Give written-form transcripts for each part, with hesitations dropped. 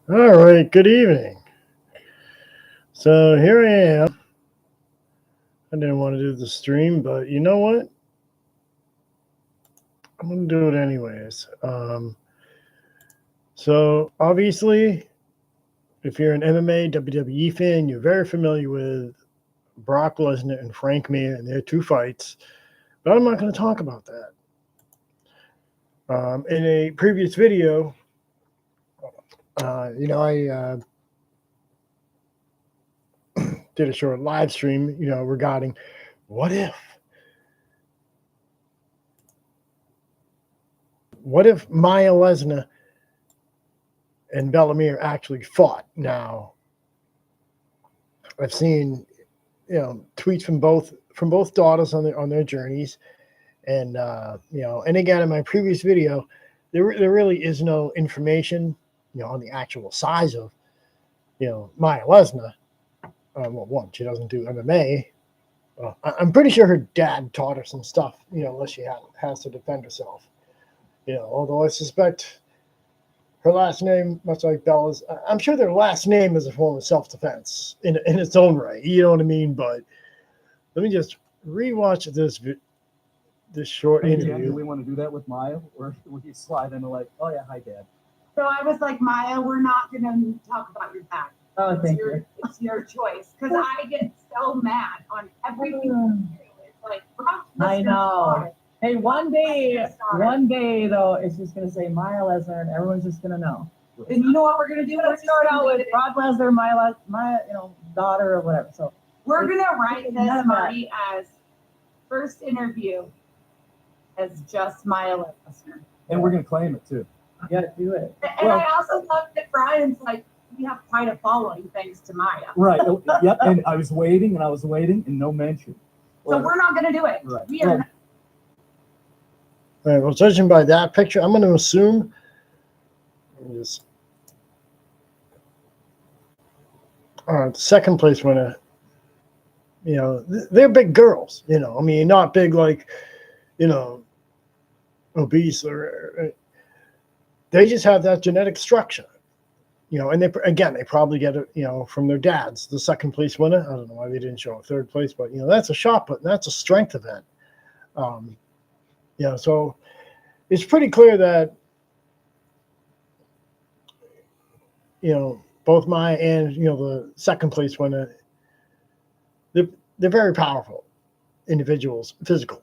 All right, good evening. So here I am. I didn't want to do the stream, but you know what? I'm going to do it anyways. So obviously, if you're an MMA, WWE fan, you're very familiar with Brock Lesnar and Frank Mir and their two fights, but I'm not going to talk about that. In a previous video, I did a short live stream, regarding what if Maya Lesnar and Bellamere actually fought. Now, I've seen tweets from both daughters on their journeys, and and again in my previous video, there really is no information on the actual size of Maya Lesnar. Well, one, she doesn't do MMA. I'm pretty sure her dad taught her some stuff, unless she has to defend herself. Although I suspect her last name, much like Bella's, I'm sure their last name is a form of self-defense in its own right. You know what I mean? But let me just rewatch this short interview. Do we want to do that with Maya, or would you slide into like, oh yeah, hi Dad? So I was like, Maya, we're not going to talk about your back. Oh, thank you. It's your choice, because I get so mad on everything. It's like, I know. Hey, one day though, it's just gonna say Maya Lesnar, and everyone's just gonna know. And you know what we're gonna do? Let's start out with Brock Lesnar, Maya, daughter or whatever. So we're gonna write this, Marty, as first interview as just Maya Lesnar, and we're gonna claim it too. You gotta do it. And I also love that Brian's like, we have quite a following thanks to Maya. Right. Yep. And I was waiting, and no mention. So we're not gonna do it. Right. We are. All right, well, judging by that picture, I'm going to assume second place winner, they're big girls, I mean, not big like, obese or they just have that genetic structure, and they probably get it, from their dads, the second place winner. I don't know why they didn't show a third place, but, that's a shot put, and that's a strength event. So it's pretty clear that, both Maya and, the second place winner, they're very powerful individuals, physical.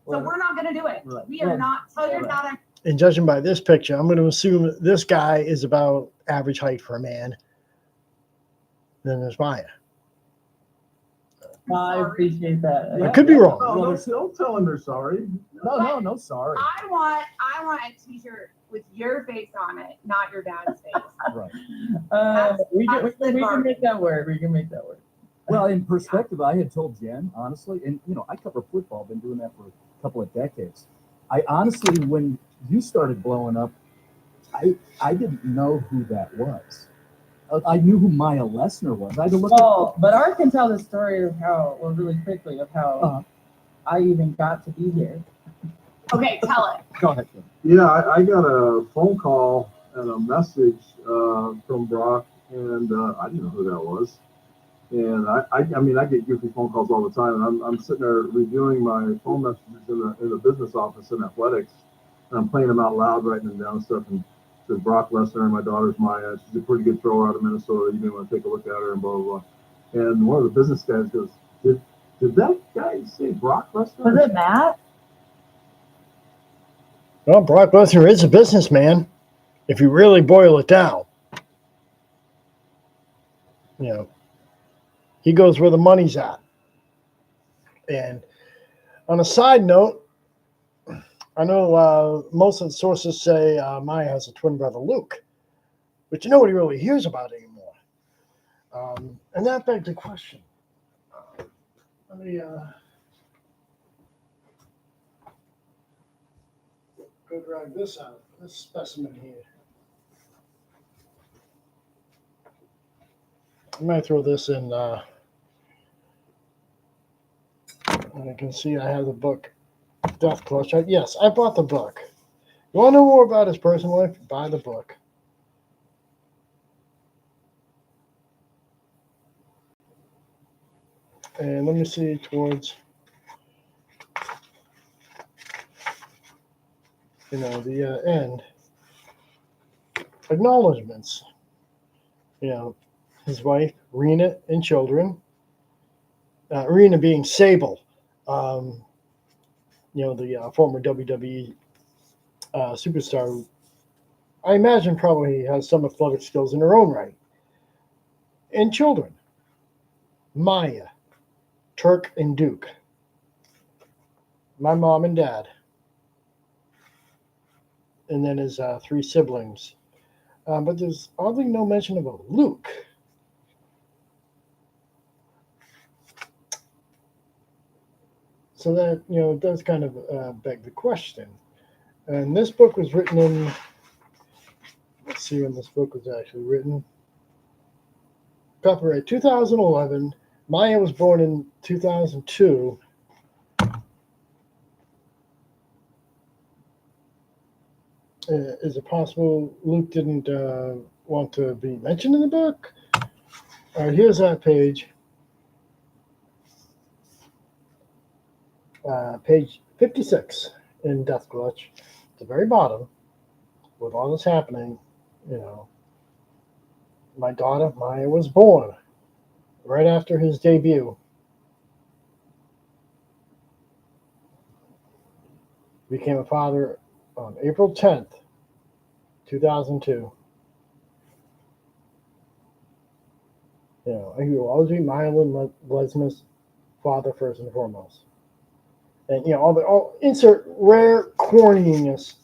So we're not going to do it. Right. We are not. So you're not. And judging by this picture, I'm going to assume this guy is about average height for a man. Then there's Maya. I appreciate that. I could be wrong. No, don't tell them they're sorry. No, sorry. I want a T-shirt with your face on it, not your dad's face. Right. We can make that work. Well, in perspective, I had told Jen, honestly, and I cover football, been doing that for a couple of decades. I honestly, when you started blowing up, I didn't know who that was. I knew who Maya Lesnar was. I had to look. But Art can tell the story of how, really quickly, of how I even got to be here. Okay, tell it. Go ahead. Yeah, I got a phone call and a message from Brock, and I didn't know who that was. And I mean, I get goofy phone calls all the time, and I'm sitting there reviewing my phone messages in the business office in athletics, and I'm playing them out loud, writing them down and stuff. And it says Brock Lesnar, and my daughter's Maya. She's a pretty good thrower out of Minnesota. You may want to take a look at her, and blah blah blah. And one of the business guys goes, "Did that guy say Brock Lesnar?" Was it Matt? Well, Brock Lesnar is a businessman, if you really boil it down. He goes where the money's at. And on a side note, I know most of the sources say Maya has a twin brother, Luke, but nobody really hears about it anymore. And that begs the question. Let me go drag this out, this specimen here. I might throw this in, and you can see I have the book, Death Clutch. Yes, I bought the book. You want to know more about his personal life? Buy the book. And let me see towards, the end. Acknowledgements. His wife, Rena, and children. Rena being Sable, the former WWE superstar. I imagine probably has some athletic skills in her own right. And children, Maya, Turk, and Duke. My mom and dad. And then his 3 siblings. But there's oddly no mention about Luke. So that, does kind of beg the question. And this book was written in, let's see when this book was actually written. Copyright 2011. Maya was born in 2002. Is it possible Luke didn't want to be mentioned in the book? All right, here's that page. Page 56 in Death Glitch. At the very bottom, with all this happening, my daughter Maya was born right after his debut. Became a father on April 10th, 2002. He will always be Mylon Lesnar's father first and foremost. And all insert rare corniness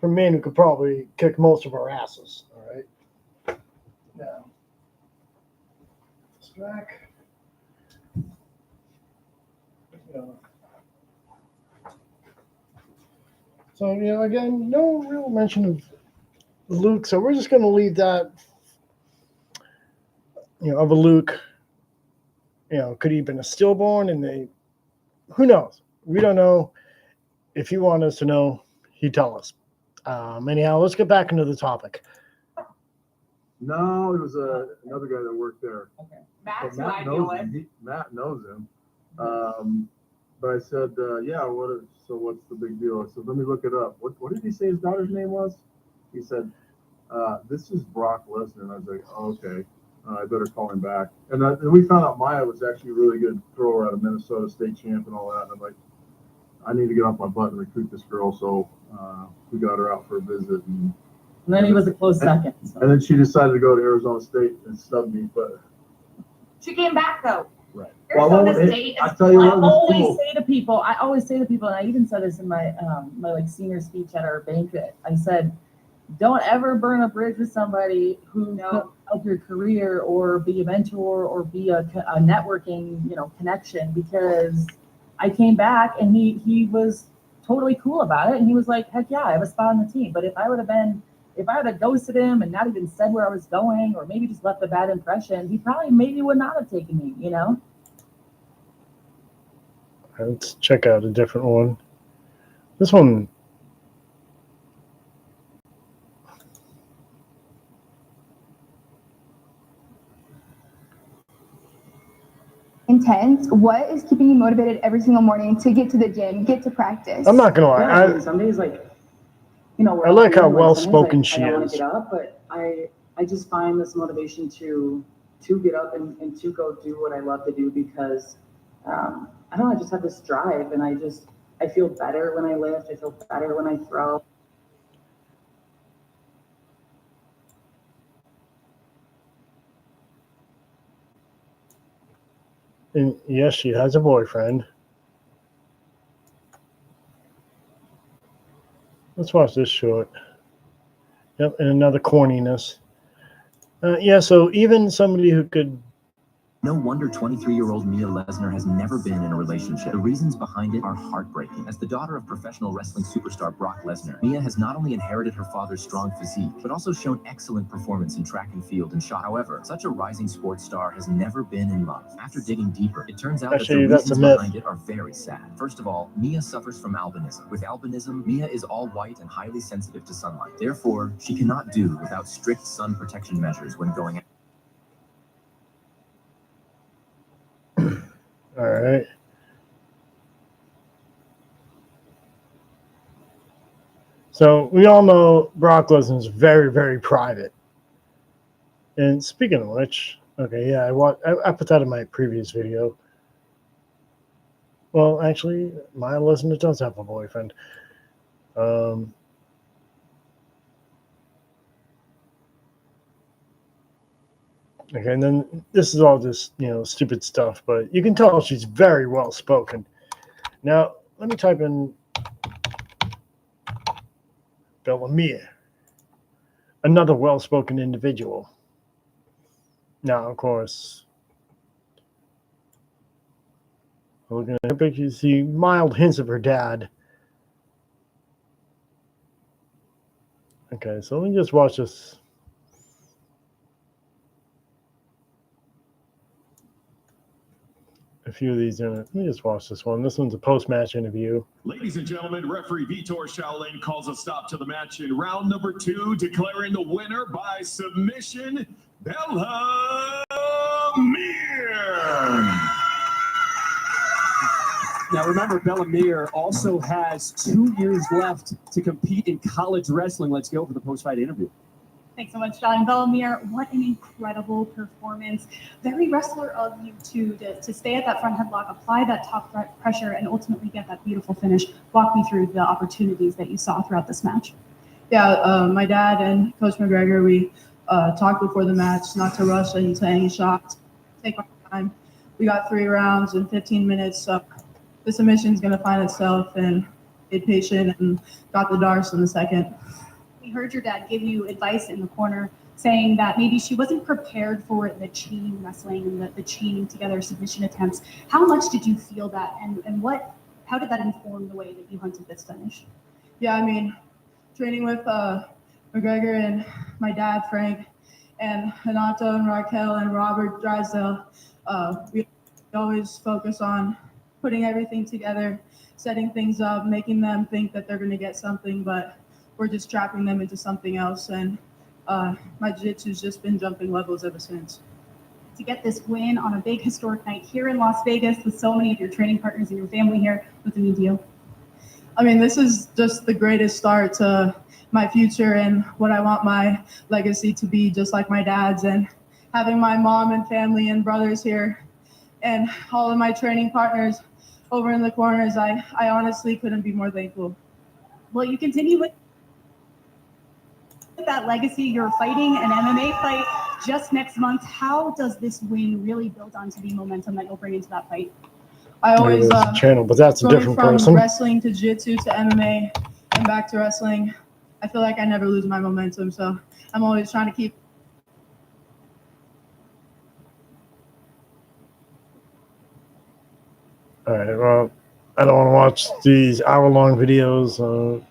from men who could probably kick most of our asses. All right. Now, back. So again, no real mention of Luke. So we're just going to leave that. Of a Luke. Could he have been a stillborn, and who knows? We don't know. If you want us to know, he'd tell us. Anyhow, let's get back into the topic. No, it was another guy that worked there. Okay. Matt's So who I deal with. Matt knows him. But I said, what's the big deal? I said, let me look it up. What did he say his daughter's name was? He said, this is Brock Lesnar. And I was like, oh, okay, I better call him back. And we found out Maya was actually a really good thrower out of Minnesota, state champ and all that. And I'm like, I need to get off my butt and recruit this girl. So we got her out for a visit. And then he was a close second. So. And then she decided to go to Arizona State and snub me. But She came back though. right. Arizona State. I tell you what, I it was always cool. say to people, and I even said this in my senior speech at our banquet. I said, don't ever burn a bridge with somebody who could help your career or be a mentor or be a networking, connection, because I came back and he was totally cool about it. And he was like, heck yeah, I have a spot on the team. But if I would have ghosted him and not even said where I was going, or maybe just left a bad impression, he probably maybe would not have taken me, Let's check out a different one. This one. Intense. What is keeping you motivated every single morning to get to the gym, get to practice? I'm not gonna lie. Yeah, some days I like how well-spoken she I want is. to get up, but I just find this motivation to get up and to go do what I love to do, because I don't know, I just have this drive, and I feel better when I lift. I feel better when I throw. And yes, she has a boyfriend. Let's watch this short. Yep, and another corniness. So even somebody who could... No wonder 23-year-old Mia Lesnar has never been in a relationship. The reasons behind it are heartbreaking. As the daughter of professional wrestling superstar Brock Lesnar, Mia has not only inherited her father's strong physique, but also shown excellent performance in track and field and shot. However, such a rising sports star has never been in love. After digging deeper, it turns out that the reasons behind it are very sad. First of all, Mia suffers from albinism. With albinism, Mia is all white and highly sensitive to sunlight. Therefore, she cannot do without strict sun protection measures when going out. All right. So we all know Brock Lesnar is very, very private. And speaking of which, okay, yeah, I put that in my previous video. Well, actually, Maya Lesnar does have a boyfriend. Okay, and then this is all just, stupid stuff, but you can tell she's very well spoken. Now, let me type in Bellamia, another well spoken individual. Now, of course, looking at her picture, you see mild hints of her dad. Okay, so let me just watch this. A few of these in it. Let me just watch this one. This one's a post-match interview. Ladies and gentlemen, referee Vitor Shaolin calls a stop to the match in round number 2, declaring the winner by submission, Bellamir. Now remember, Bellamir also has 2 years left to compete in college wrestling. Let's go for the post-fight interview. Thanks so much, John. Bellamir, what an incredible performance. Very wrestler of you to stay at that front headlock, apply that top pressure, and ultimately get that beautiful finish. Walk me through the opportunities that you saw throughout this match. Yeah, my dad and Coach McGregor, we talked before the match not to rush into any shots, take our time. We got 3 rounds in 15 minutes, so the submission is going to find itself, and be patient and got the darts in the second. We heard your dad give you advice in the corner saying that maybe she wasn't prepared for the chain wrestling and the chaining together submission attempts. How much did you feel that, and how did that inform the way that you hunted this finish? Yeah, I mean, training with McGregor and my dad, Frank, and Renato and Raquel and Robert Drysdale, we always focus on putting everything together, setting things up, making them think that they're going to get something, but we're just trapping them into something else. And my jiu-jitsu's just been jumping levels ever since. To get this win on a big historic night here in Las Vegas with so many of your training partners and your family here, what's the new deal? I mean, this is just the greatest start to my future and what I want my legacy to be, just like my dad's, and having my mom and family and brothers here and all of my training partners over in the corners. I honestly couldn't be more thankful. Well, you continue with that legacy. You're fighting an MMA fight just next month. How does this win really build onto the momentum that you'll bring into that fight? I always channel, but that's a different from person. Wrestling to jiu-jitsu to MMA and back to wrestling. I feel like I never lose my momentum, so I'm always trying to keep. All right, well, I don't want to watch these hour-long videos.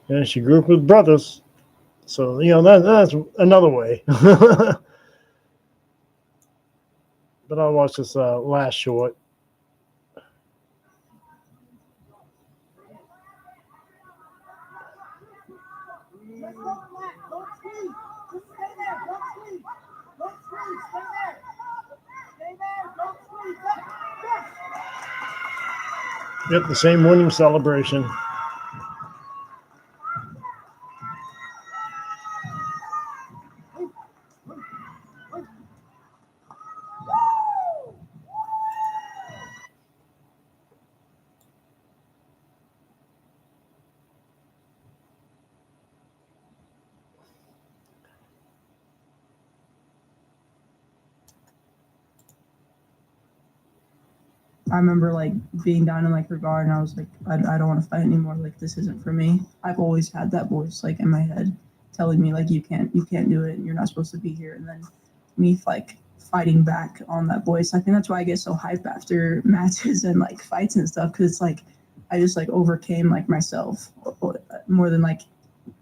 Yeah, she grew up with brothers, so that's another way. But I'll watch this last short. Yep, the same winning celebration. I remember like being down in like her guard, and I was like, I don't want to fight anymore. Like, this isn't for me. I've always had that voice like in my head telling me like you can't do it and you're not supposed to be here. And then me like fighting back on that voice. I think that's why I get so hyped after matches and like fights and stuff, because it's like I just like overcame like myself more than like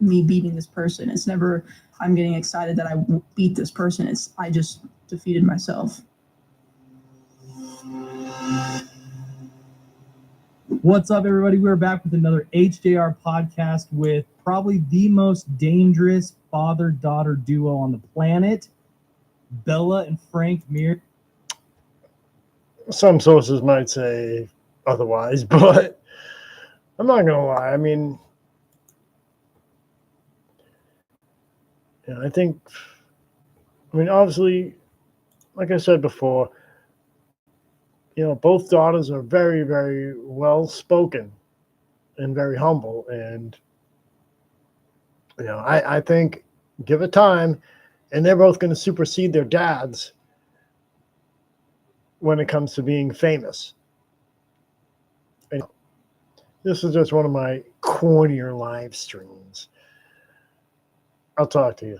me beating this person. It's never I'm getting excited that I beat this person. It's I just defeated myself. What's up, everybody? We're back with another HJR podcast with probably the most dangerous father-daughter duo on the planet. Bella and Frank Mir. Some sources might say otherwise, but I'm not gonna lie. I mean, I think, obviously, like I said before, both daughters are very, very well spoken and very humble, and I think give it time, and they're both going to supersede their dads when it comes to being famous. And this is just one of my cornier live streams. I'll talk to you.